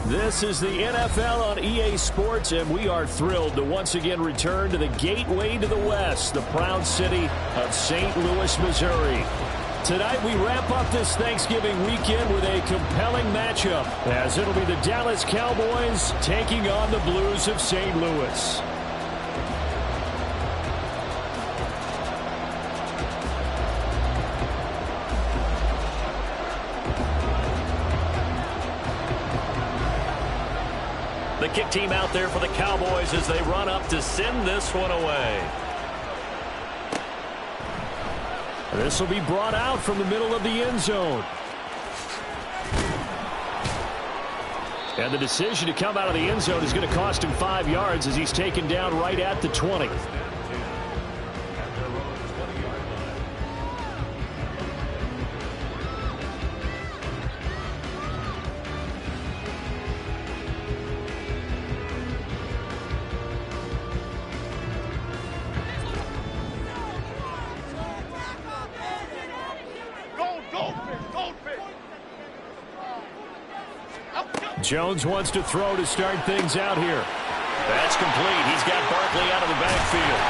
This is the NFL on EA Sports, and we are thrilled to once again return to the gateway to the West, the proud city of St. Louis, Missouri. Tonight we wrap up this Thanksgiving weekend with a compelling matchup, as it'll be the Dallas Cowboys taking on the Blues of St. Louis. The kick team out there for the Cowboys as they run up to send this one away. This will be brought out from the middle of the end zone. And the decision to come out of the end zone is going to cost him 5 yards as he's taken down right at the 20. Jones wants to throw to start things out here. That's complete. He's got Barkley out of the backfield.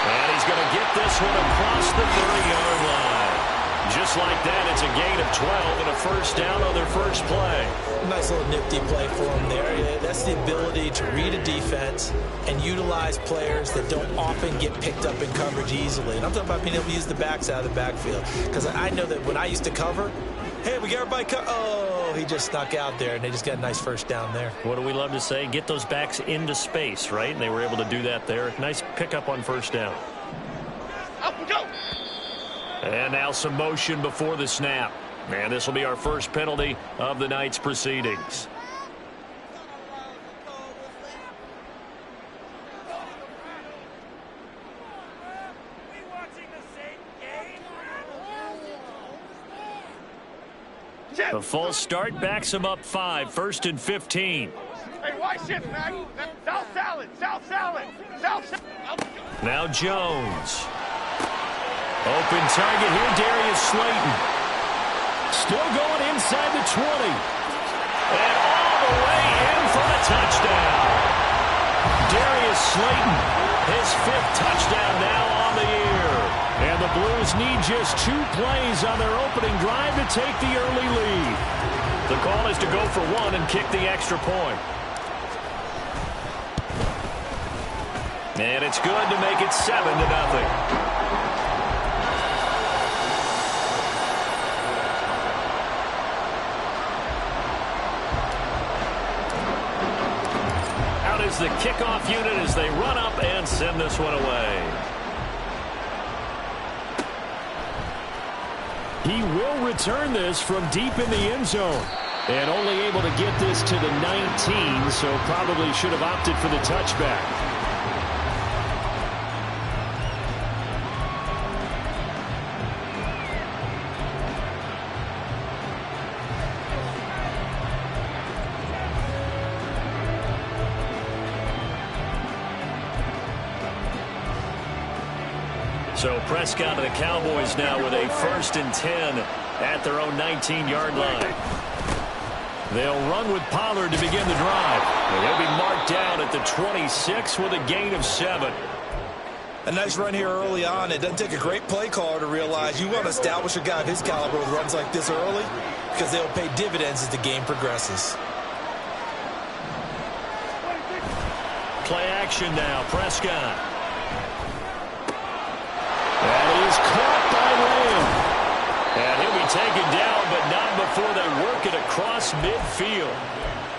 And he's going to get this one across the 30-yard line. Just like that, it's a gain of 12 and a first down on their first play. Nice little nifty play for him there. That's the ability to read a defense and utilize players that don't often get picked up in coverage easily. And I'm talking about being able to use the backs out of the backfield. Because I know that when I used to cover, hey, we got everybody oh, he just snuck out there, and they just got a nice first down there. What do we love to say? Get those backs into space, right? And they were able to do that there. Nice pickup on first down. Up we go. And now some motion before the snap. And this will be our first penalty of the night's proceedings. A false start backs him up 5, 1st and 15. Hey, why shift, Mac? South salad, south salad, south salad. Now Jones. Open target here, Darius Slayton. Still going inside the 20. And all the way in for the touchdown. Darius Slayton, his 5th touchdown now on the year. And the Blues need just 2 plays on their opening drive to take the early lead. The call is to go for 1 and kick the extra point. And it's good to make it 7-0. Out is the kickoff unit as they run up and send this one away. He will return this from deep in the end zone. And only able to get this to the 19, so probably should have opted for the touchback. So Prescott and the Cowboys now with a 1st and 10 at their own 19-yard line. They'll run with Pollard to begin the drive. And he'll be marked down at the 26 with a gain of 7. A nice run here early on. It doesn't take a great play caller to realize you want to establish a guy of his caliber with runs like this early because they'll pay dividends as the game progresses. Play action now. Prescott. That is caught by Lamb. And he'll be taken down, but not before they work it across midfield.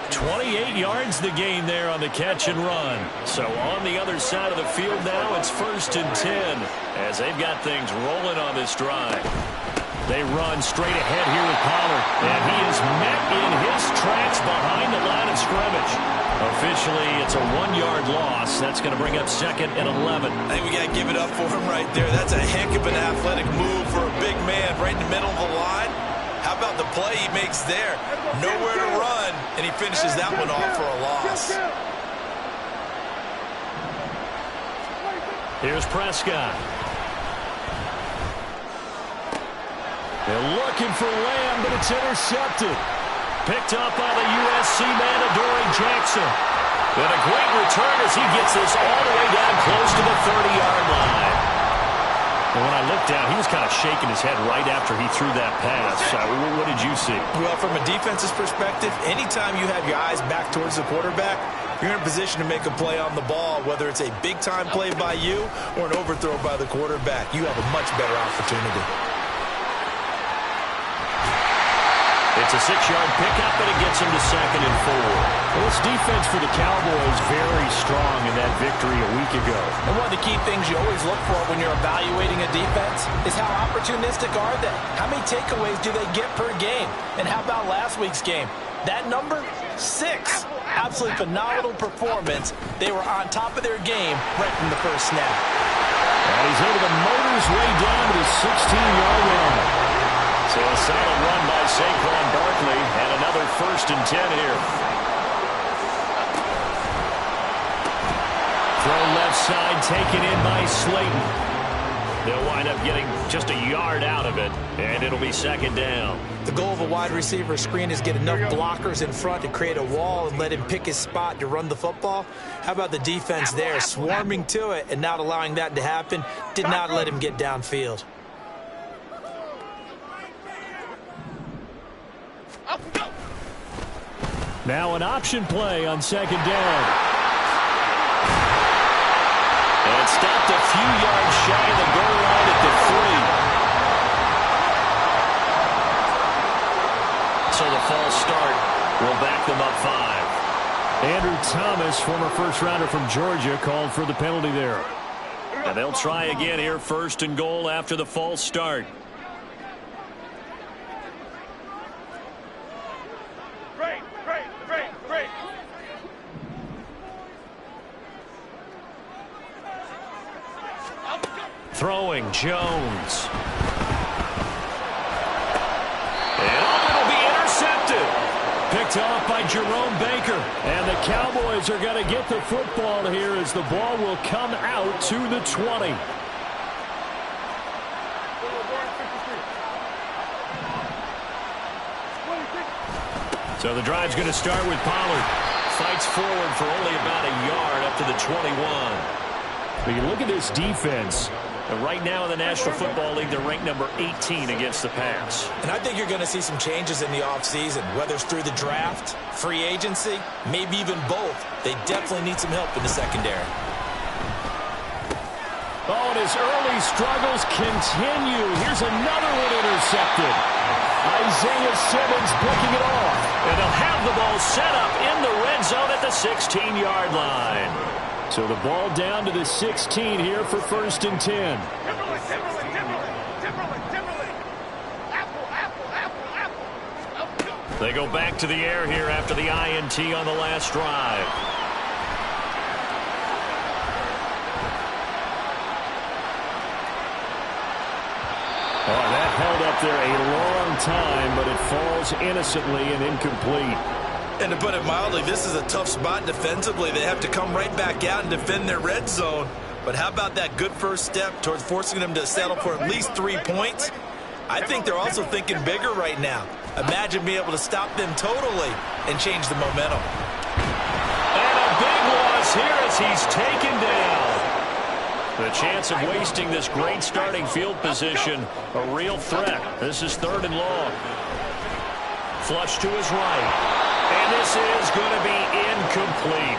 28 yards the gain there on the catch and run. So on the other side of the field now, it's 1st and 10 as they've got things rolling on this drive. They run straight ahead here with Pollard, and he is met in his tracks behind the line of scrimmage. Officially, it's a 1-yard loss. That's going to bring up 2nd and 11. I think we got to give it up for him right there. That's a heck of an athletic move for a big man right in the middle of the line. How about the play he makes there? Nowhere to run, and he finishes that one off for a loss. Here's Prescott. They're looking for Lamb, but it's intercepted. Picked up by the USC man, Adoree Jackson. And a great return as he gets this all the way down close to the 30-yard line. And when I looked down, he was kind of shaking his head right after he threw that pass. What did you see? Well, from a defense's perspective, anytime you have your eyes back towards the quarterback, you're in a position to make a play on the ball, whether it's a big-time play by you or an overthrow by the quarterback. You have a much better opportunity. It's a 6-yard pickup, but it gets him to 2nd and 4. Well, this defense for the Cowboys very strong in that victory a week ago. And one of the key things you always look for when you're evaluating a defense is how opportunistic are they? How many takeaways do they get per game? And how about last week's game? That number? 6. Absolutely phenomenal performance. They were on top of their game right from the first snap. And he's able to motor his way down to the 16-yard line. So a solid run by Saquon Barkley, and another 1st and 10 here. Throw left side, taken in by Slayton. They'll wind up getting just a yard out of it, and it'll be 2nd down. The goal of a wide receiver screen is get enough blockers in front to create a wall and let him pick his spot to run the football. How about the defense there, swarming to it and not allowing that to happen? Did not let him get downfield. Now an option play on 2nd down. And stopped a few yards shy of the goal line at the 3. So the false start will back them up 5. Andrew Thomas, former first-rounder from Georgia, called for the penalty there. And they'll try again here, 1st and goal after the false start. Throwing, Jones. And it'll be intercepted. Picked off by Jerome Baker. And the Cowboys are going to get the football here as the ball will come out to the 20. So the drive's going to start with Pollard. Fights forward for only about a yard up to the 21. But you look at this defense. Right now in the National Football League, they're ranked number 18 against the pass. And I think you're going to see some changes in the offseason, whether it's through the draft, free agency, maybe even both. They definitely need some help in the secondary. Oh, and his early struggles continue. Here's another one intercepted. Isaiah Simmons picking it off. And they'll have the ball set up in the red zone at the 16-yard line. So the ball down to the 16 here for 1st and 10. They go back to the air here after the INT on the last drive. Oh, that held up there a long time, but it falls innocently and incomplete. And to put it mildly, this is a tough spot defensively. They have to come right back out and defend their red zone. But how about that good first step towards forcing them to settle for at least 3 points? I think they're also thinking bigger right now. Imagine being able to stop them totally and change the momentum. And a big loss here as he's taken down. The chance of wasting this great starting field position, a real threat. This is 3rd and long. Flush to his right. And this is going to be incomplete.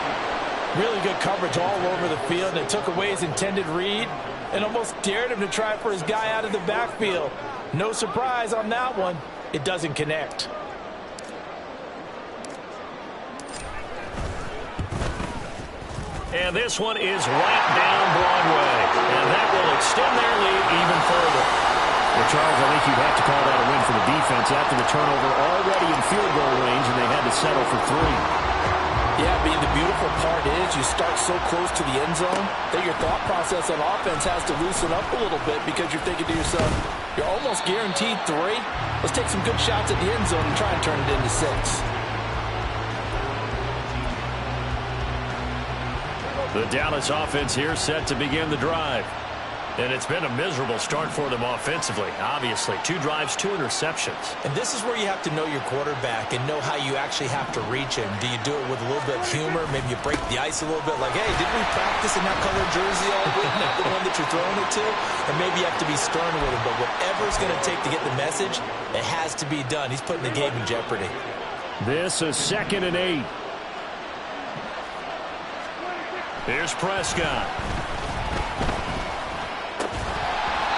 Really good coverage all over the field. It took away his intended read and almost dared him to try for his guy out of the backfield. No surprise on that one. It doesn't connect. And this one is right down Broadway. And that will extend their lead even further. Well, Charles, I think you'd have to call that a win for the defense after the turnover already in field goal range, and they had to settle for 3. Yeah, the beautiful part is you start so close to the end zone that your thought process on offense has to loosen up a little bit because you're thinking to yourself, you're almost guaranteed 3. Let's take some good shots at the end zone and try and turn it into 6. The Dallas offense here set to begin the drive. And it's been a miserable start for them offensively, obviously. 2 drives, 2 interceptions. And this is where you have to know your quarterback and know how you actually have to reach him. Do you do it with a little bit of humor? Maybe you break the ice a little bit, like, hey, didn't we practice in that colored jersey all week, not the one that you're throwing it to? And maybe you have to be stern with him, but whatever it's going to take to get the message, it has to be done. He's putting the game in jeopardy. This is 2nd and 8. Here's Prescott.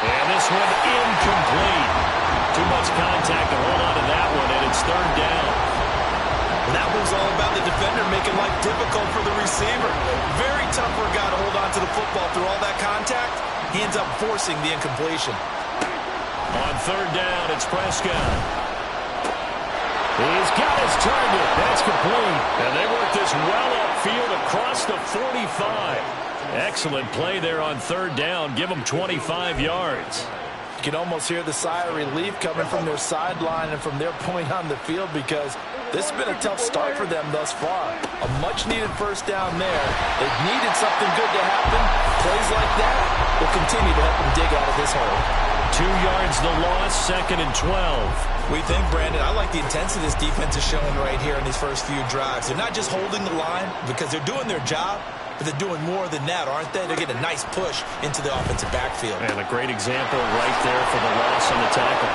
And this one incomplete. Too much contact to hold on to that one, and it's 3rd down. And that was all about the defender making life difficult for the receiver. Very tough for a guy to hold on to the football through all that contact. He ends up forcing the incompletion. On 3rd down, it's Prescott. He's got his target. That's complete. And they work this well upfield across the 45. Excellent play there on 3rd down. Give them 25 yards. You can almost hear the sigh of relief coming from their sideline and from their point on the field because this has been a tough start for them thus far. A much-needed 1st down there. They've needed something good to happen. Plays like that will continue to help them dig out of this hole. 2 yards the loss, 2nd and 12. We think, Brandon, I like the intensity this defense is showing right here in these first few drives. They're not just holding the line because they're doing their job, but they're doing more than that, aren't they? They're getting a nice push into the offensive backfield. And a great example right there for the loss on the tackle.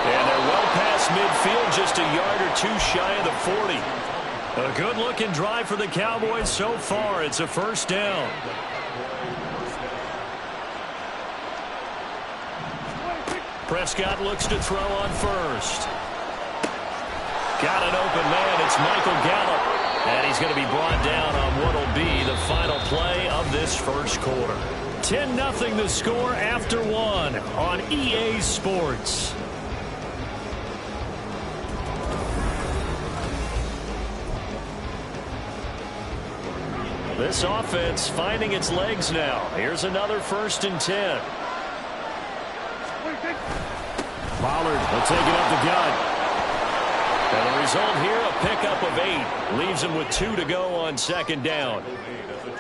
And they're well past midfield, just a yard or 2 shy of the 40. A good-looking drive for the Cowboys so far. It's a 1st down. Prescott looks to throw on 1st. Got an open man. It's Michael Gallup. And he's going to be brought down on what will be the final play of this 1st quarter. 10-0 the score after 1 on EA Sports. This offense finding its legs now. Here's another 1st and 10. Pollard will take it up the gut. And the result here, a pickup of 8. Leaves them with 2 to go on 2nd down.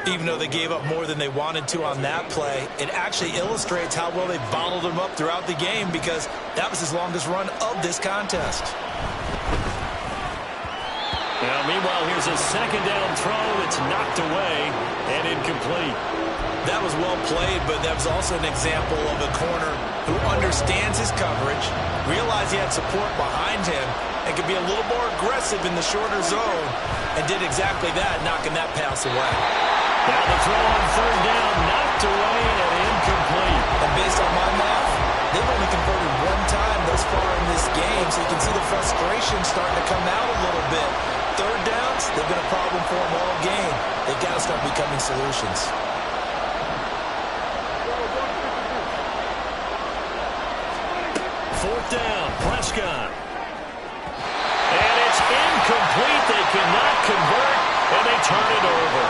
Even though they gave up more than they wanted to on that play, it actually illustrates how well they bottled them up throughout the game because that was his longest run of this contest. Now, meanwhile, here's a 2nd down throw that's knocked away and incomplete. That was well played, but that was also an example of a corner who understands his coverage, realized he had support behind him, and could be a little more aggressive in the shorter zone, and did exactly that, knocking that pass away. Now the throw on 3rd down, knocked away and incomplete. And based on my math, they've only converted 1 time thus far in this game, so you can see the frustration starting to come out a little bit. 3rd downs, they've been a problem for them all game. They've got to start becoming solutions. 4th down, Prescott. And it's incomplete. They cannot convert, and they turn it over.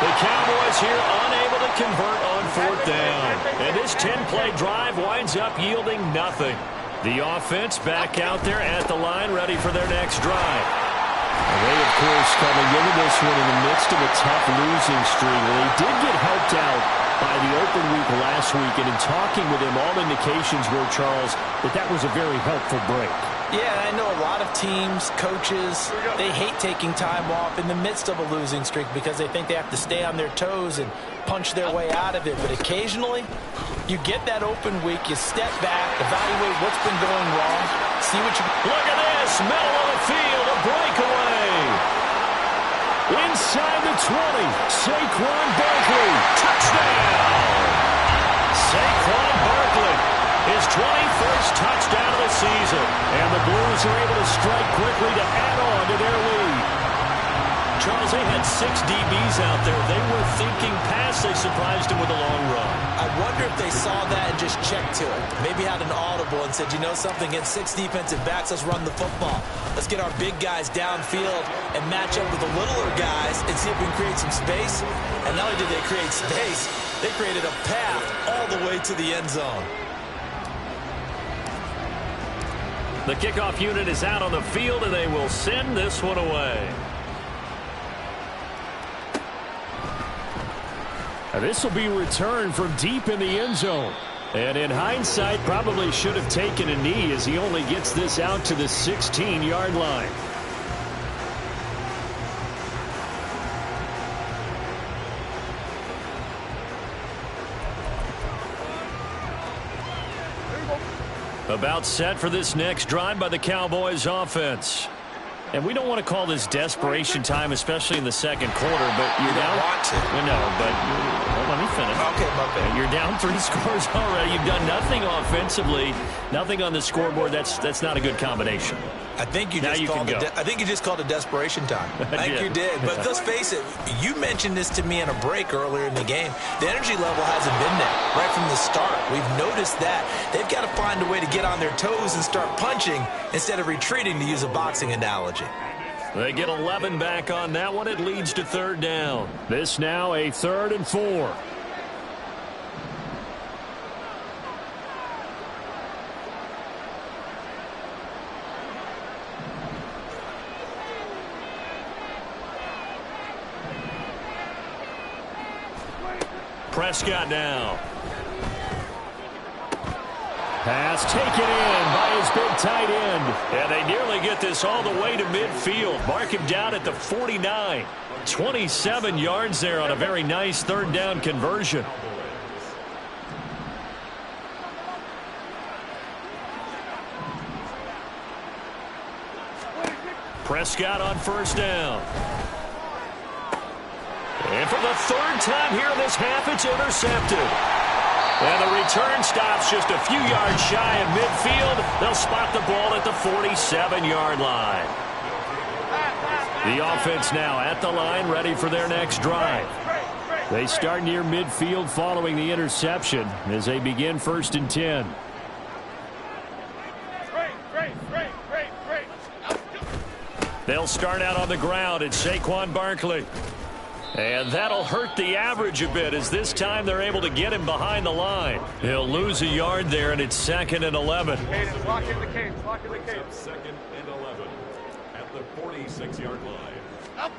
The Cowboys here unable to convert on 4th down. And this 10-play drive winds up yielding nothing. The offense back out there at the line, ready for their next drive. They, of course, coming into this one in the midst of a tough losing streak. Well, he did get helped out by the open week last week, and in talking with him, all indications were, Charles, that was a very helpful break. Yeah, I know a lot of teams, coaches, they hate taking time off in the midst of a losing streak because they think they have to stay on their toes and punch their way out of it. But occasionally, you get that open week, you step back, evaluate what's been going wrong, see what you... Look at this, middle of the field, a breakaway. Inside the 20, Saquon Barkley. Touchdown! Saquon Barkley, his 21st touchdown of the season. And the Blues are able to strike quickly to add on to their lead. Charles, they had 6 DBs out there. They were thinking pass. They surprised him with a long run. I wonder if they saw that and just checked to it. Maybe had an audible and said, you know something, against 6 defensive backs, let's run the football. Let's get our big guys downfield and match up with the littler guys and see if we can create some space. And not only did they create space, they created a path all the way to the end zone. The kickoff unit is out on the field, and they will send this one away. This will be returned from deep in the end zone. And in hindsight, probably should have taken a knee as he only gets this out to the 16-yard line. About set for this next drive by the Cowboys offense. And we don't want to call this desperation time, especially in the second quarter, but you're down. Want to. No, but let me finish. Okay, my bad. You're down 3 scores already. You've done nothing offensively, nothing on the scoreboard. That's not a good combination. I think you just called it desperation time. I think you did. But let's face it, you mentioned this to me in a break earlier in the game. The energy level hasn't been there right from the start. We've noticed that. They've got to find a way to get on their toes and start punching instead of retreating, to use a boxing analogy. They get 11 back on that one. It leads to third down. This now a 3rd and 4. Prescott now. Pass taken in by his big tight end. And they nearly get this all the way to midfield. Mark him down at the 49. 27 yards there on a very nice 3rd down conversion. Prescott on 1st down. And for the 3rd time here in this half, it's intercepted. And the return stops just a few yards shy of midfield. They'll spot the ball at the 47-yard line. The offense now at the line, ready for their next drive. They start near midfield following the interception as they begin 1st and 10. They'll start out on the ground. It's Saquon Barkley. And that'll hurt the average a bit as this time they're able to get him behind the line. He'll lose a yard there, and it's 2nd and 11. Lock in the cage. Lock in the cage. 2nd and 11 at the 46-yard line.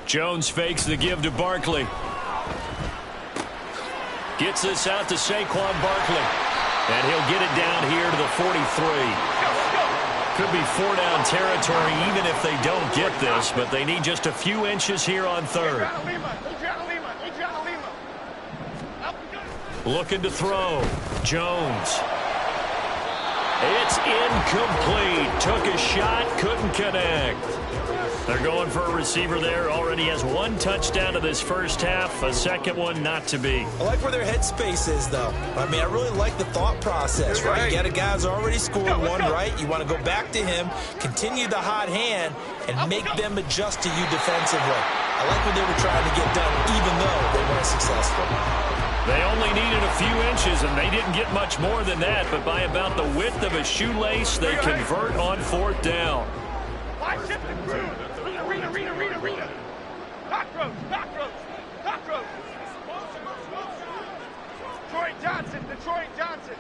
Jones fakes the give to Barkley. Gets this out to Saquon Barkley. And he'll get it down here to the 43. Could be 4-down territory even if they don't get this, but they need just a few inches here on 3rd. Looking to throw. Jones. It's incomplete. Took a shot, couldn't connect. They're going for a receiver there. Already has 1 touchdown to this first half. A second one not to be. I like where their headspace is, though. I mean, I really like the thought process, right? You got a guy who's already scored one, right? You want to go back to him, continue the hot hand, and make them adjust to you defensively. I like what they were trying to get done, even though they weren't successful. They only needed a few inches, and they didn't get much more than that. But by about the width of a shoelace, they convert on 4th down. Arena. Cockroach. Detroit Johnson.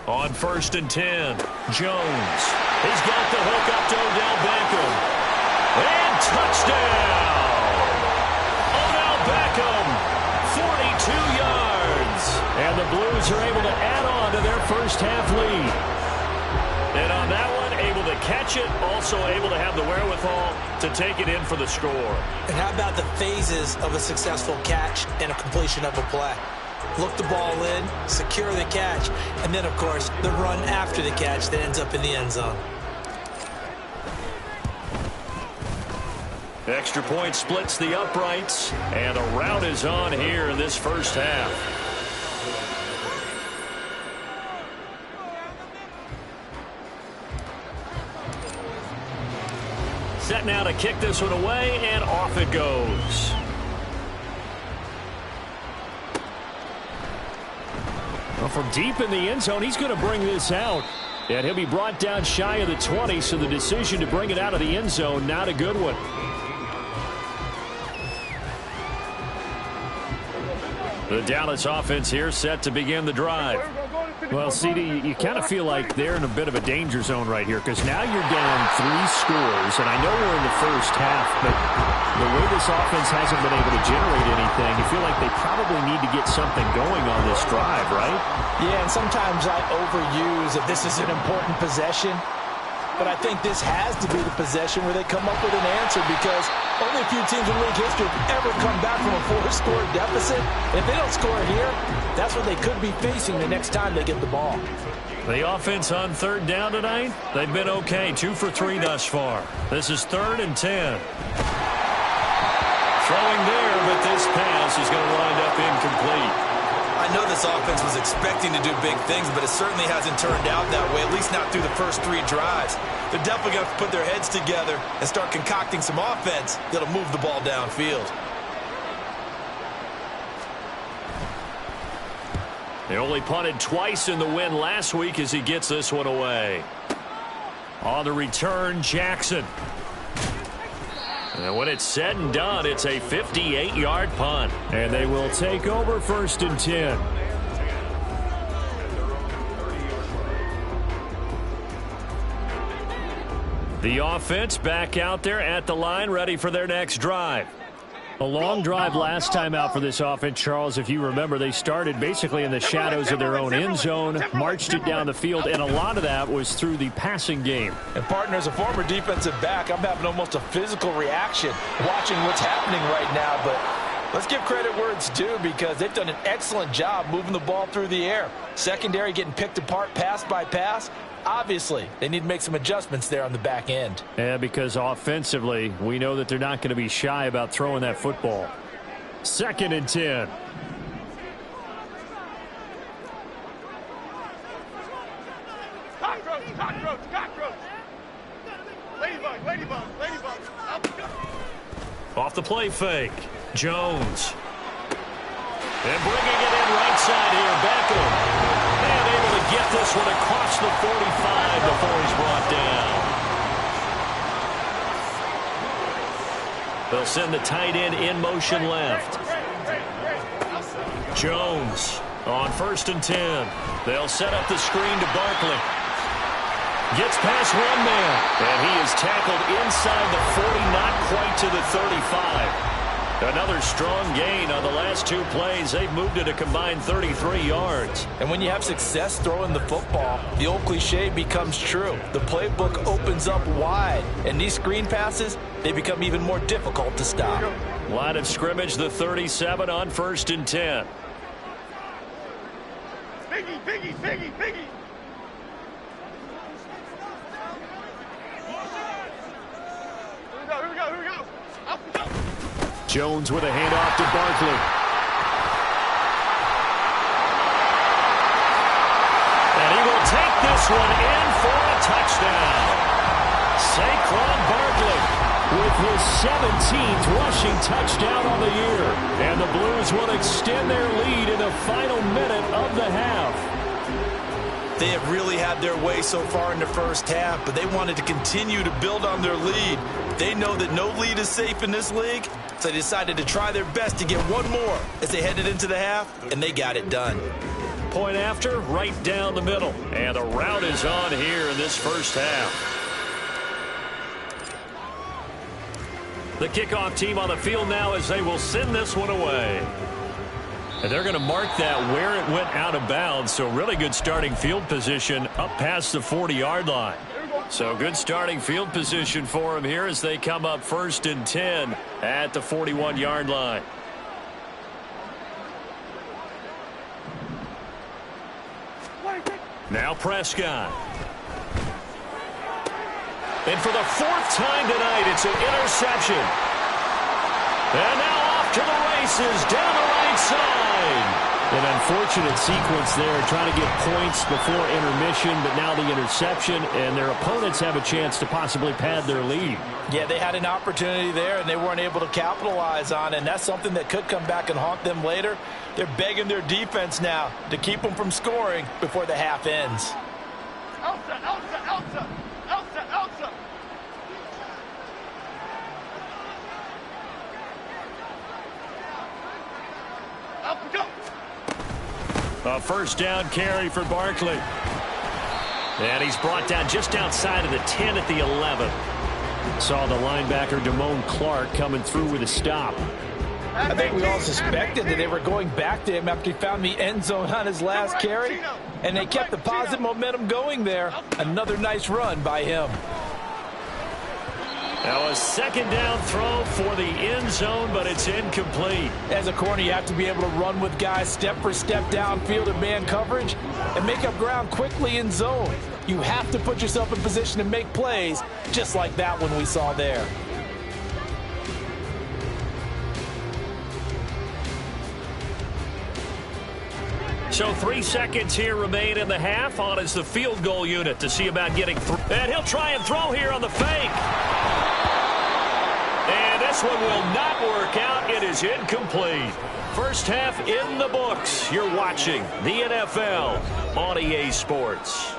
On 1st and 10, Jones. He's got the hook up to Odell Beckham. And touchdown! Odell Beckham, 42 yards. And the Blues are able to add on to their first half lead. And on that one, able to catch it, also able to have the wherewithal to take it in for the score. And how about the phases of a successful catch and a completion of a play? Look the ball in, secure the catch, and then, of course, the run after the catch that ends up in the end zone. Extra point splits the uprights, and a rout is on here in this first half. Set now to kick this one away, and off it goes. Well, from deep in the end zone, he's going to bring this out. And he'll be brought down shy of the 20, so the decision to bring it out of the end zone, not a good one. The Dallas offense here set to begin the drive. Well, CD, you kind of feel like they're in a bit of a danger zone right here because now you're down 3 scores, and I know we're in the first half, but the way this offense hasn't been able to generate anything, you feel like they probably need to get something going on this drive, right? Yeah, and sometimes I overuse that this is an important possession, but I think this has to be the possession where they come up with an answer because only a few teams in league history have ever come back from a 4-score deficit. And if they don't score here, that's what they could be facing the next time they get the ball. The offense on third down tonight, they've been okay. 2 for 3 thus far. This is 3rd and 10. Throwing there, but this pass is going to wind up incomplete. I know this offense was expecting to do big things, but it certainly hasn't turned out that way, at least not through the first 3 drives. They're definitely going to put their heads together and start concocting some offense that'll move the ball downfield. They only punted twice in the win last week as he gets this one away. On the return, Jackson. And when it's said and done, it's a 58-yard punt. And they will take over 1st and 10. The offense back out there at the line, ready for their next drive. A long drive last time out for this offense, Charles. If you remember, they started basically in the shadows of their own end zone, marched it down the field, and a lot of that was through the passing game. And, partner, as a former defensive back, I'm having almost a physical reaction watching what's happening right now. But let's give credit where it's due because they've done an excellent job moving the ball through the air. Secondary getting picked apart pass by pass. Obviously, they need to make some adjustments there on the back end. Yeah, because offensively, we know that they're not going to be shy about throwing that football. 2nd and 10. Cockroach, cockroach, cockroach. Ladybug, ladybug, ladybug. Off the play fake, Jones. And bringing it in right side here, Beckham. And able to get this one across the 45 before he's brought down. They'll send the tight end in motion left. Jones on 1st and 10. They'll set up the screen to Barkley. Gets past one man, and he is tackled inside the 40, not quite to the 35. Another strong gain on the last 2 plays. They've moved it a combined 33 yards. And when you have success throwing the football, the old cliche becomes true. The playbook opens up wide, and these screen passes, they become even more difficult to stop. Line of scrimmage, the 37 on 1st and 10. Biggie, biggie, biggie, biggie. Here we go, here we go. Up we go. Jones with a handoff to Barkley. And he will take this one in for a touchdown. Saquon Barkley with his 17th rushing touchdown on the year. And the Blues will extend their lead in the final minute of the half. They have really had their way so far in the first half, but they wanted to continue to build on their lead. They know that no lead is safe in this league, so they decided to try their best to get one more as they headed into the half, and they got it done. Point after, right down the middle. And the route is on here in this first half. The kickoff team on the field now as they will send this one away. And they're going to mark that where it went out of bounds. So really good starting field position up past the 40-yard line. So good starting field position for them here as they come up 1st and 10 at the 41-yard line. Now Prescott. And for the 4th time tonight, it's an interception. And now off to the races down the right side. An unfortunate sequence there, trying to get points before intermission, but now the interception, and their opponents have a chance to possibly pad their lead. Yeah, they had an opportunity there, and they weren't able to capitalize on it, and that's something that could come back and haunt them later. They're begging their defense now to keep them from scoring before the half ends. Elsa, Elsa, Elsa, Elsa, Elsa. Up we go. A first down carry for Barkley. And he's brought down just outside of the 10 at the 11. Saw the linebacker Damone Clark coming through with a stop. I think we all suspected that they were going back to him after he found the end zone on his last carry, and they kept the positive momentum going there. Another nice run by him. Now a second down throw for the end zone, but it's incomplete. As a corner, you have to be able to run with guys step for step downfield in man coverage and make up ground quickly in zone. You have to put yourself in position to make plays, just like that one we saw there. So 3 seconds here remain in the half. On is the field goal unit to see about getting through. And he'll try and throw here on the fake. And this one will not work out. It is incomplete. First half in the books. You're watching the NFL on EA Sports.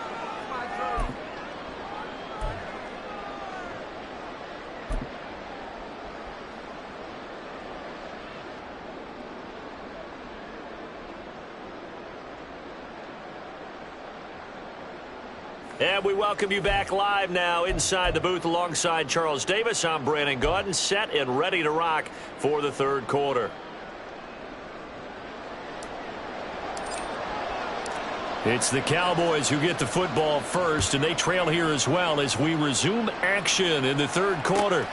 And we welcome you back live now inside the booth alongside Charles Davis. I'm Brandon Gaudin, set and ready to rock for the third quarter. It's the Cowboys who get the football first, and they trail here as well as we resume action in the third quarter.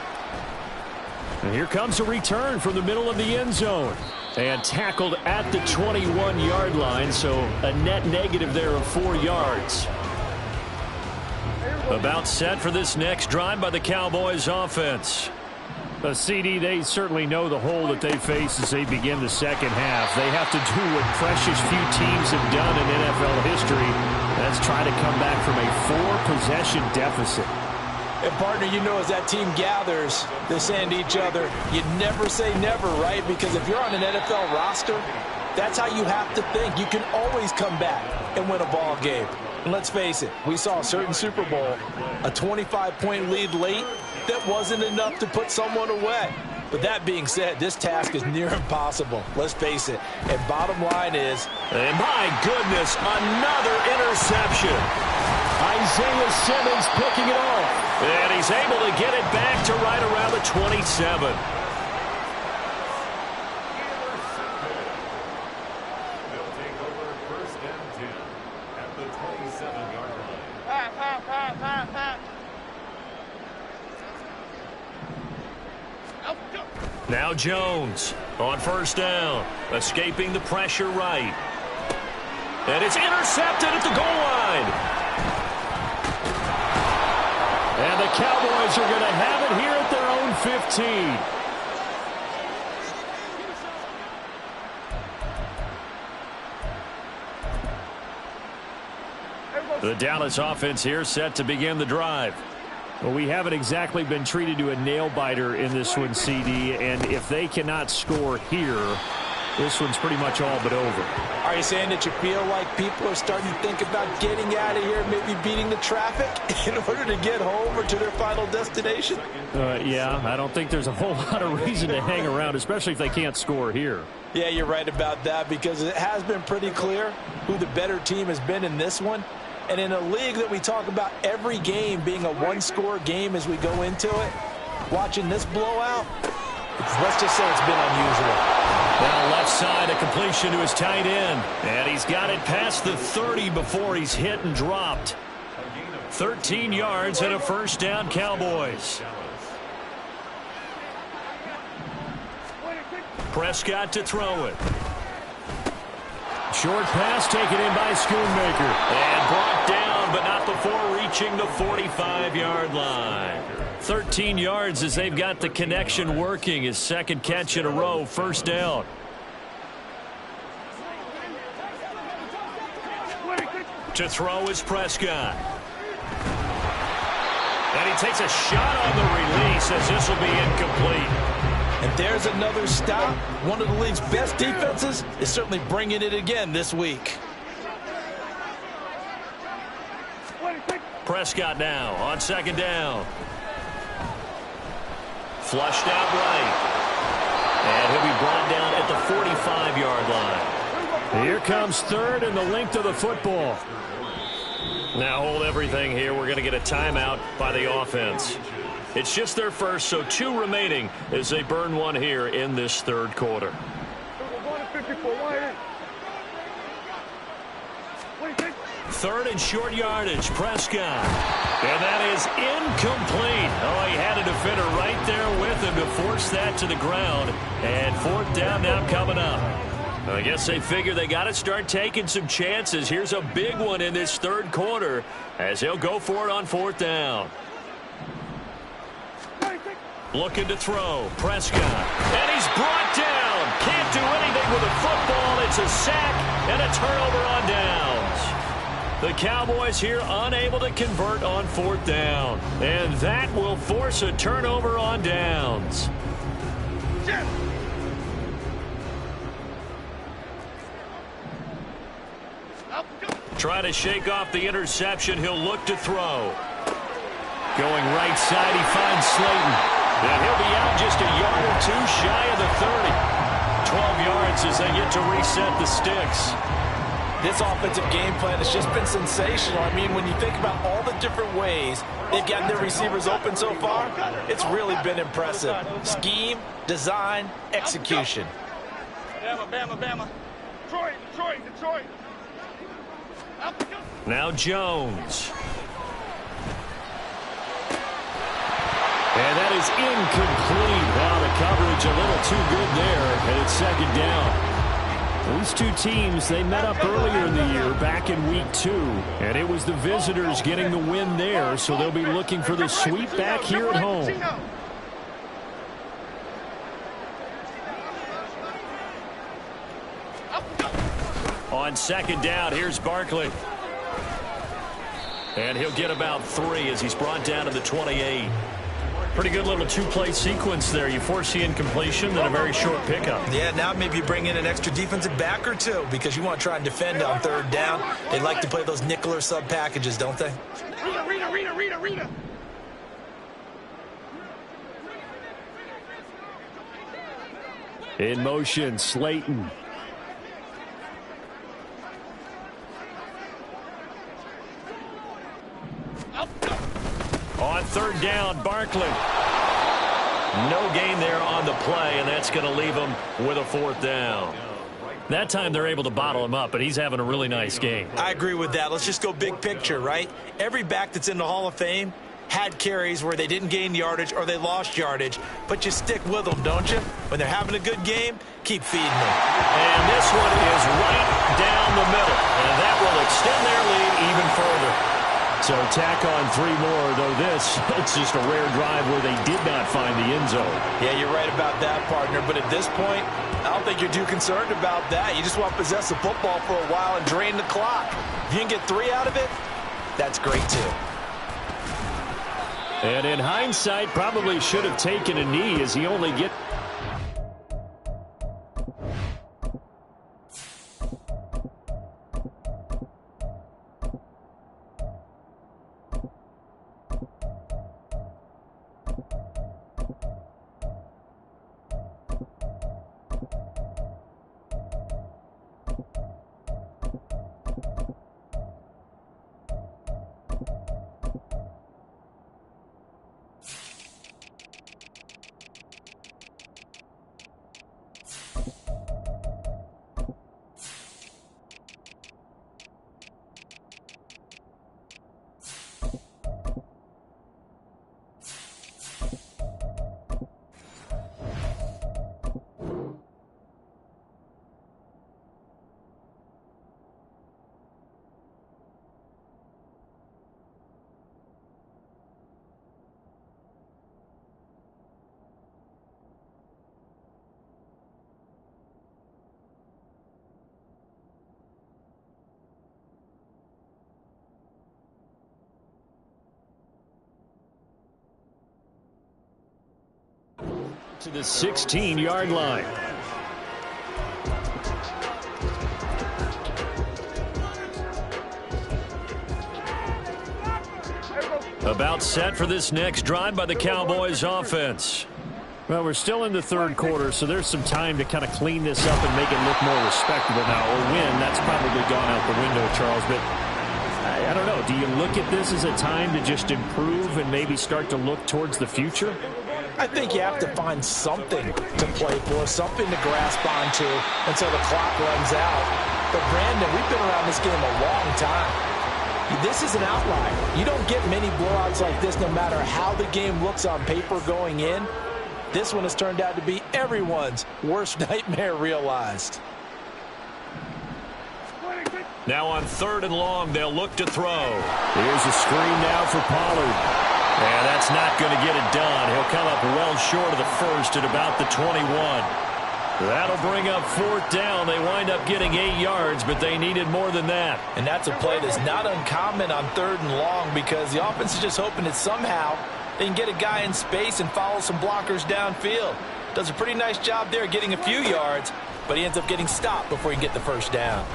And here comes a return from the middle of the end zone. And tackled at the 21-yard line, so a net negative there of 4 yards. About set for this next drive by the Cowboys offense. CD, they certainly know the hole that they face as they begin the second half. They have to do what precious few teams have done in NFL history. That's try to come back from a 4-possession deficit. And partner, you know, as that team gathers, they're saying to each other, you never say never, right? Because if you're on an NFL roster, that's how you have to think. You can always come back and win a ball game. And let's face it, we saw a certain Super Bowl, a 25-point lead late that wasn't enough to put someone away. But that being said, this task is near impossible. Let's face it. And bottom line is, and my goodness, another interception. Isaiah Simmons picking it off. And he's able to get it back to right around the 27. Now Jones on first down, escaping the pressure right. And it's intercepted at the goal line. And the Cowboys are going to have it here at their own 15. The Dallas offense here set to begin the drive. Well, we haven't exactly been treated to a nail-biter in this one, CD, and if they cannot score here, this one's pretty much all but over. Are you saying that you feel like people are starting to think about getting out of here, maybe beating the traffic in order to get home or to their final destination? Yeah, I don't think there's a whole lot of reason to hang around, especially if they can't score here. Yeah, you're right about that, because it has been pretty clear who the better team has been in this one. And in a league that we talk about every game being a one-score game as we go into it, watching this blowout, let's just say it's been unusual. Now left side, a completion to his tight end. And he's got it past the 30 before he's hit and dropped. 13 yards and a first down, Cowboys. Prescott to throw it. Short pass taken in by Schoonmaker. And brought down, but not before reaching the 45-yard line. 13 yards as they've got the connection working. His second catch in a row, first down. To throw is Prescott. And he takes a shot on the release as this will be incomplete. And there's another stop. One of the league's best defenses is certainly bringing it again this week. Prescott now on second down. Flushed out right. And he'll be brought down at the 45-yard line. Here comes third and the length of the football. Now hold everything here. We're going to get a timeout by the offense. It's just their first, so 2 remaining as they burn one here in this third quarter. Third and short yardage, Prescott. And that is incomplete. Oh, he had a defender right there with him to force that to the ground. And fourth down now coming up. I guess they figure they got to start taking some chances. Here's a big one in this third quarter as he'll go for it on fourth down. Looking to throw, Prescott. And he's brought down. Can't do anything with the football. It's a sack and a turnover on downs. The Cowboys here unable to convert on fourth down. And that will force a turnover on downs. Try to shake off the interception. He'll look to throw. Going right side, he finds Slayton. And he'll be out just a yard or 2 shy of the 30. 12 yards as they get to reset the sticks. This offensive game plan has just been sensational. I mean, when you think about all the different ways they've gotten their receivers open so far, it's really been impressive. Scheme, design, execution. Bama. Detroit. Now Jones. And that is incomplete. Wow, the coverage a little too good there, and it's second down. These 2 teams, they met up earlier in the year, back in week 2, and it was the visitors getting the win there, so they'll be looking for the sweep back here at home. On second down, here's Barkley. And he'll get about 3 as he's brought down to the 28. Pretty good little 2-play sequence there. You force the incompletion, then a very short pickup. Yeah, now maybe you bring in an extra defensive back or 2 because you want to try and defend on third down. They like to play those nickel or sub packages, don't they? Rita. In motion, Slayton. On third down, Barkley. No gain there on the play, and that's going to leave him with a fourth down. That time they're able to bottle him up, but he's having a really nice game. I agree with that. Let's just go big picture, right? Every back that's in the Hall of Fame had carries where they didn't gain yardage or they lost yardage, but you stick with them, don't you? When they're having a good game, keep feeding them. And this one is right down the middle, and that will extend their lead even further. So tack on 3 more, though it's just a rare drive where they did not find the end zone. Yeah, you're right about that, partner. But at this point, I don't think you're too concerned about that. You just want to possess the football for a while and drain the clock. If you can get 3 out of it, that's great, too. And in hindsight, probably should have taken a knee as he only gets... to the 16-yard line. About set for this next drive by the Cowboys offense. Well, we're still in the third quarter, so there's some time to kind of clean this up and make it look more respectable now. Or win, that's probably gone out the window, Charles. But I don't know. Do you look at this as a time to just improve and maybe start to look towards the future? I think you have to find something to play for, something to grasp onto until the clock runs out. But, Brandon, we've been around this game a long time. This is an outlier. You don't get many blowouts like this no matter how the game looks on paper going in. This one has turned out to be everyone's worst nightmare realized. Now on 3rd and long, they'll look to throw. Here's a screen now for Pollard. And that's not going to get it done. He'll come up well short of the first at about the 21. That'll bring up 4th down. They wind up getting 8 yards, but they needed more than that. And that's a play that's not uncommon on 3rd and long because the offense is just hoping that somehow they can get a guy in space and follow some blockers downfield. Does a pretty nice job there getting a few yards, but he ends up getting stopped before he can get the first down.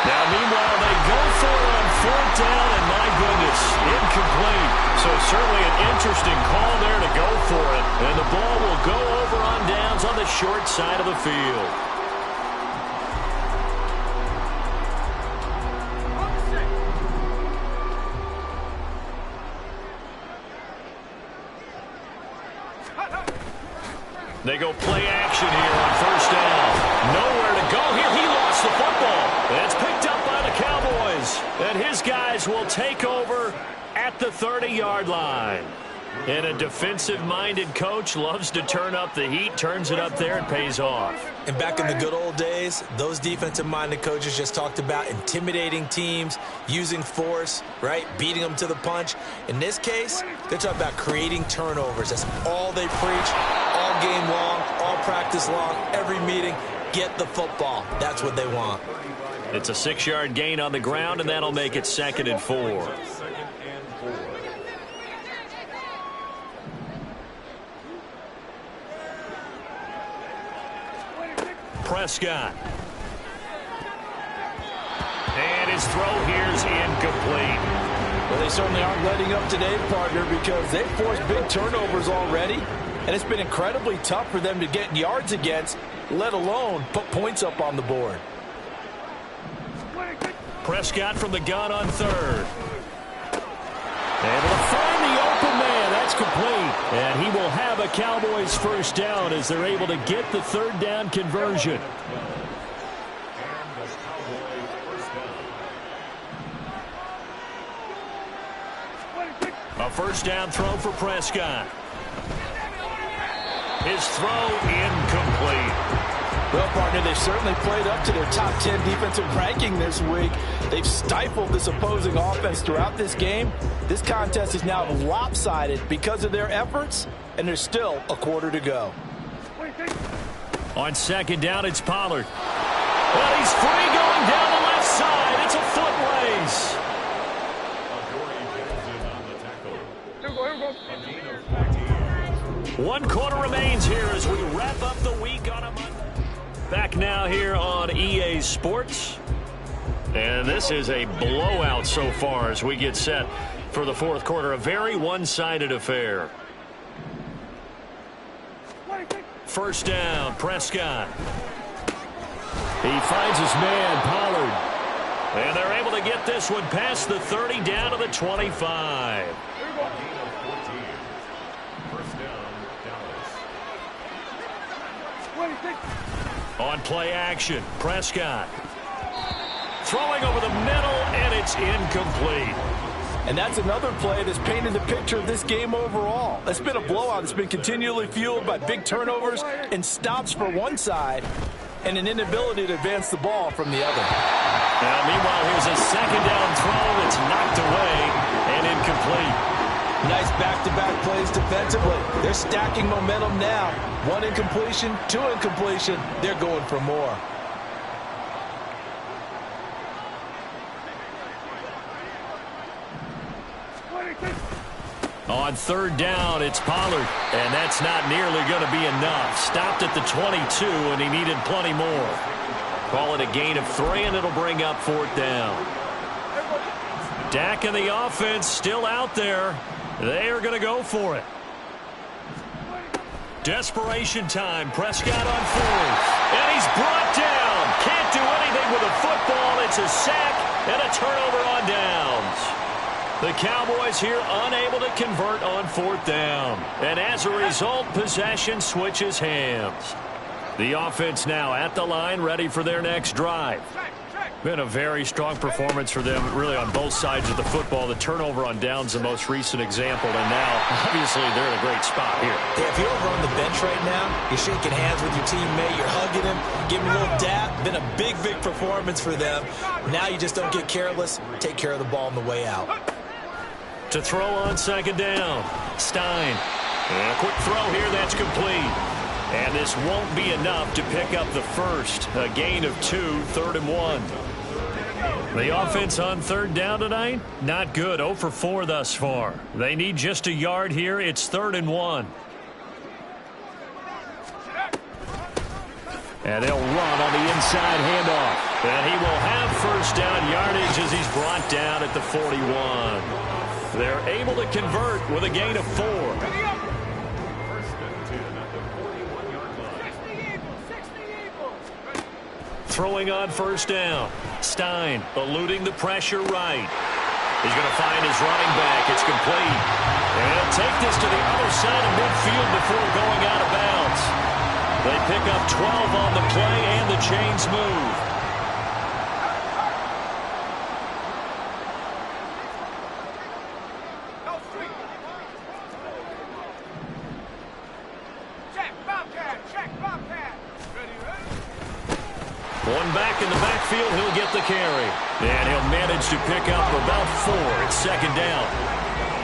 Now, meanwhile, they go for it on 4th down, and my goodness, incomplete. So certainly an interesting call there to go for it. And the ball will go over on downs on the short side of the field. They go play action here on 1st down. Nowhere to go here. He lost the football. It's picked up by the Cowboys. And his guys will take over at the 30-yard line. And a defensive-minded coach loves to turn up the heat, turns it up there, and pays off. And back in the good old days, those defensive-minded coaches just talked about intimidating teams, using force, right, beating them to the punch. In this case, they're talking about creating turnovers. That's all they preach, all game long, all practice long, every meeting. Get the football. That's what they want. It's a 6-yard gain on the ground, and that'll make it 2nd and 4. Prescott. And his throw here's incomplete. Well, they certainly aren't letting up today, partner, because they've forced big turnovers already, and it's been incredibly tough for them to get yards against, let alone put points up on the board. Prescott from the gun on 3rd. Able to find the open man. That's complete. And he will have a Cowboys first down as they're able to get the 3rd down conversion. A first down throw for Prescott. His throw incomplete. Well, partner, they've certainly played up to their top 10 defensive ranking this week. They've stifled this opposing offense throughout this game. This contest is now lopsided because of their efforts, and there's still a quarter to go. On 2nd down, it's Pollard. Well, he's free going down the left side. It's a foot race. One quarter remains here as we wrap up the week on a Monday. Back now here on EA Sports. And this is a blowout so far as we get set for the 4th quarter. A very one-sided affair. First down, Prescott. He finds his man, Pollard. And they're able to get this one past the 30 down to the 25. On play action, Prescott. Throwing over the middle, and it's incomplete. And that's another play that's painted the picture of this game overall. It's been a blowout. It's been continually fueled by big turnovers and stops for one side and an inability to advance the ball from the other. Now, meanwhile, here's a 2nd down throw that's knocked away and incomplete. Nice back-to-back plays defensively. They're stacking momentum now. 1 incompletion, 2 incompletion. They're going for more. On 3rd down, it's Pollard, and that's not nearly going to be enough. Stopped at the 22, and he needed plenty more. Call it a gain of 3, and it'll bring up 4th down. Dak and the offense still out there. They are going to go for it. Desperation time. Prescott on fourth. And he's brought down. Can't do anything with a football. It's a sack and a turnover on downs. The Cowboys here unable to convert on fourth down. And as a result, possession switches hands. The offense now at the line, ready for their next drive. Been a very strong performance for them, really, on both sides of the football. The turnover on downs, the most recent example, and now, obviously, they're in a great spot here. Yeah, if you're over on the bench right now, you're shaking hands with your teammate, you're hugging him, giving him a little dap. Been a big, big performance for them. Now you just don't get careless. Take care of the ball on the way out. To throw on second down, Stein. And a quick throw here, that's complete. And this won't be enough to pick up the first. A gain of 2, 3rd and 1. The offense on third down tonight, not good. 0 for 4 thus far. They need just a yard here. It's 3rd and 1. And they'll run on the inside handoff. And he will have first down yardage as he's brought down at the 41. They're able to convert with a gain of 4. Throwing on first down. Stein eluding the pressure right. He's going to find his running back. It's complete. And he'll take this to the other side of midfield before going out of bounds. They pick up 12 on the play, and the chains move. One back in the backfield, he'll get the carry. And he'll manage to pick up about 4 at second down.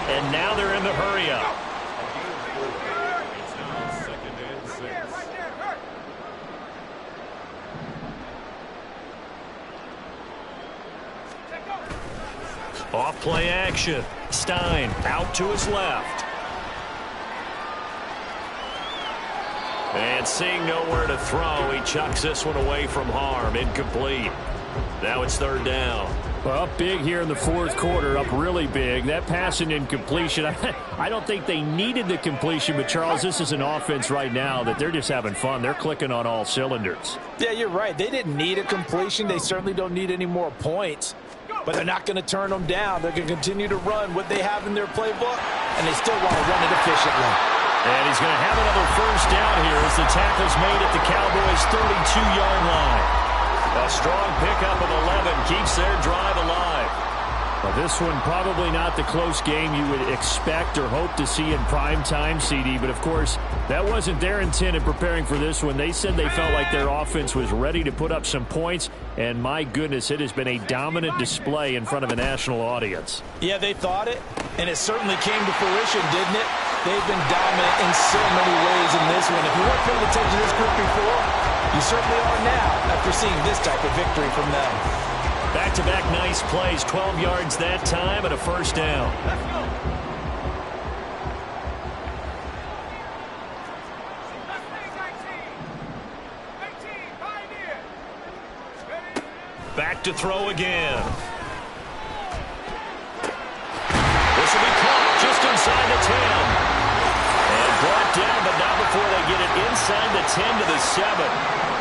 And now they're in the hurry-up. Off play action. Stein out to his left. And seeing nowhere to throw, he chucks this one away from harm. Incomplete. Now it's 3rd down. Well, up big here in the fourth quarter, up really big. That pass and incompletion, I don't think they needed the completion, but, Charles, this is an offense right now that they're just having fun. They're clicking on all cylinders. Yeah, you're right. They didn't need a completion. They certainly don't need any more points, but they're not going to turn them down. They're going to continue to run what they have in their playbook, and they still want to run it efficiently. And he's going to have another first down here as the tackle's made at the Cowboys' 32-yard line. A strong pickup of 11 keeps their drive alive. Well, this one probably not the close game you would expect or hope to see in prime time, CD, but of course that wasn't their intent in preparing for this one. They said they felt like their offense was ready to put up some points, and my goodness, it has been a dominant display in front of a national audience. Yeah, they thought it, and it certainly came to fruition, didn't it? They've been dominant in so many ways in this one. If you weren't paying attention to this group before, you certainly are now after seeing this type of victory from them. Back-to-back nice plays, 12 yards that time and a first down. Back to throw again. This will be caught just inside the 10. And brought down, but not before they get it inside the 10 to the 7.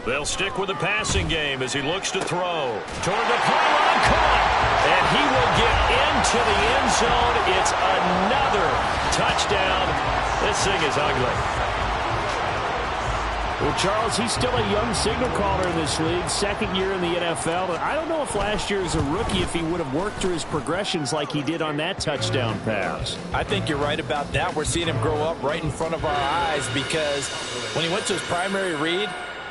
They'll stick with the passing game as he looks to throw. Toward the pylon, caught. And he will get into the end zone. It's another touchdown. This thing is ugly. Well, Charles, he's still a young signal caller in this league, second year in the NFL. But I don't know if last year as a rookie if he would have worked through his progressions like he did on that touchdown pass. I think you're right about that. We're seeing him grow up right in front of our eyes because when he went to his primary read,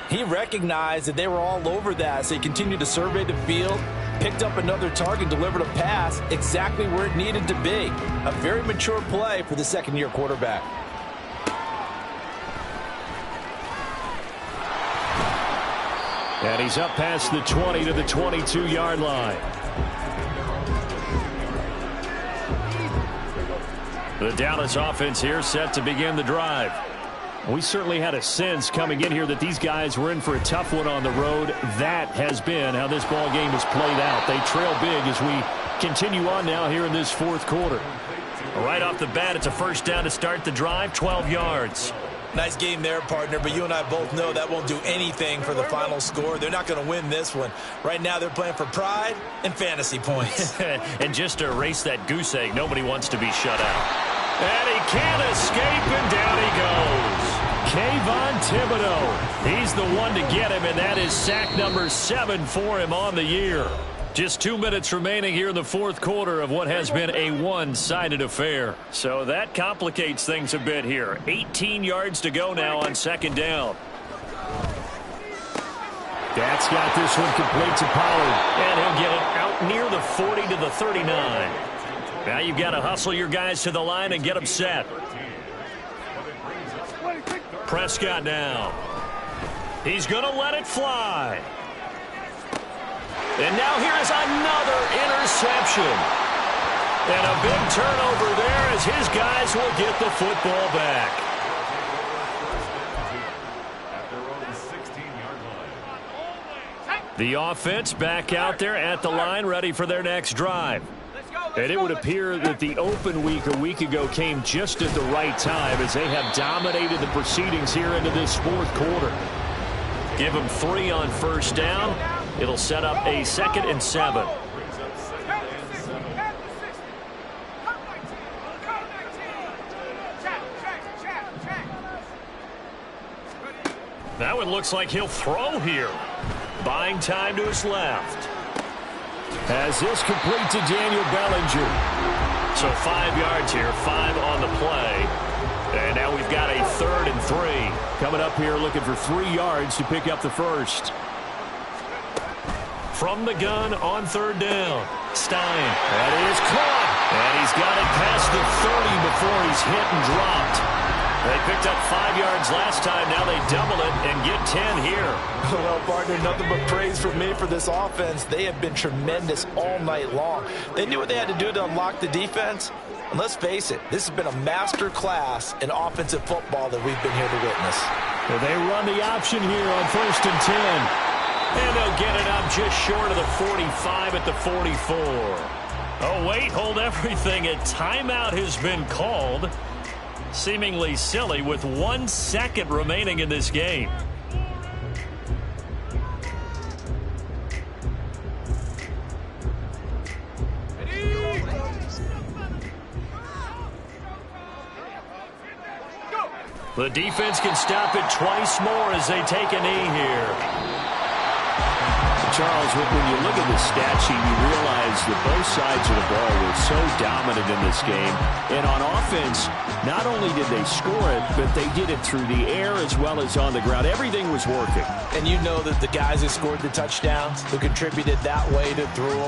he recognized that they were all over that, so he continued to survey the field, picked up another target, delivered a pass exactly where it needed to be. A very mature play for the second-year quarterback. And he's up past the 20 to the 22-yard line. The Dallas offense here set to begin the drive. We certainly had a sense coming in here that these guys were in for a tough one on the road. That has been how this ball game has played out. They trail big as we continue on now here in this fourth quarter. Right off the bat, it's a first down to start the drive, 12 yards. Nice game there, partner, but you and I both know that won't do anything for the final score. They're not going to win this one. Right now, they're playing for pride and fantasy points. And just to erase that goose egg, nobody wants to be shut out. And he can't escape, and down he goes. Kayvon Thibodeau, he's the one to get him, and that is sack number 7 for him on the year. Just 2 minutes remaining here in the fourth quarter of what has been a one-sided affair. So that complicates things a bit here. 18 yards to go now on second down. That's got this one complete to Pollard. And he'll get it out near the 40 to the 39. Now you've got to hustle your guys to the line and get them set. Prescott now. He's going to let it fly. And now here's another interception. And a big turnover there as his guys will get the football back. The offense back out there at the line, ready for their next drive. And it would appear that the open week a week ago came just at the right time as they have dominated the proceedings here into this fourth quarter. Give them 3 on first down. It'll set up a 2nd and 7. That one looks like he'll throw here. Buying time to his left. Has this complete to Daniel Bellinger. So 5 yards here, 5 on the play. And now we've got a 3rd and 3. Coming up here looking for 3 yards to pick up the first. From the gun on 3rd down. Stein. That is caught. And he's got it past the 30 before he's hit and dropped. They picked up 5 yards last time. Now they double it and get 10 here. Well, partner, nothing but praise from me for this offense. They have been tremendous all night long. They knew what they had to do to unlock the defense. And let's face it, this has been a master class in offensive football that we've been here to witness. Well, they run the option here on 1st and 10. And they'll get it up just short of the 45 at the 44. Oh, wait, hold everything. A timeout has been called. Seemingly silly with 1 second remaining in this game. The defense can stop it twice more as they take a knee here. Charles, when you look at the stat sheet, you realize that both sides of the ball were so dominant in this game. And on offense, not only did they score it, but they did it through the air as well as on the ground. Everything was working. And you know that the guys who scored the touchdowns, who contributed that way to throw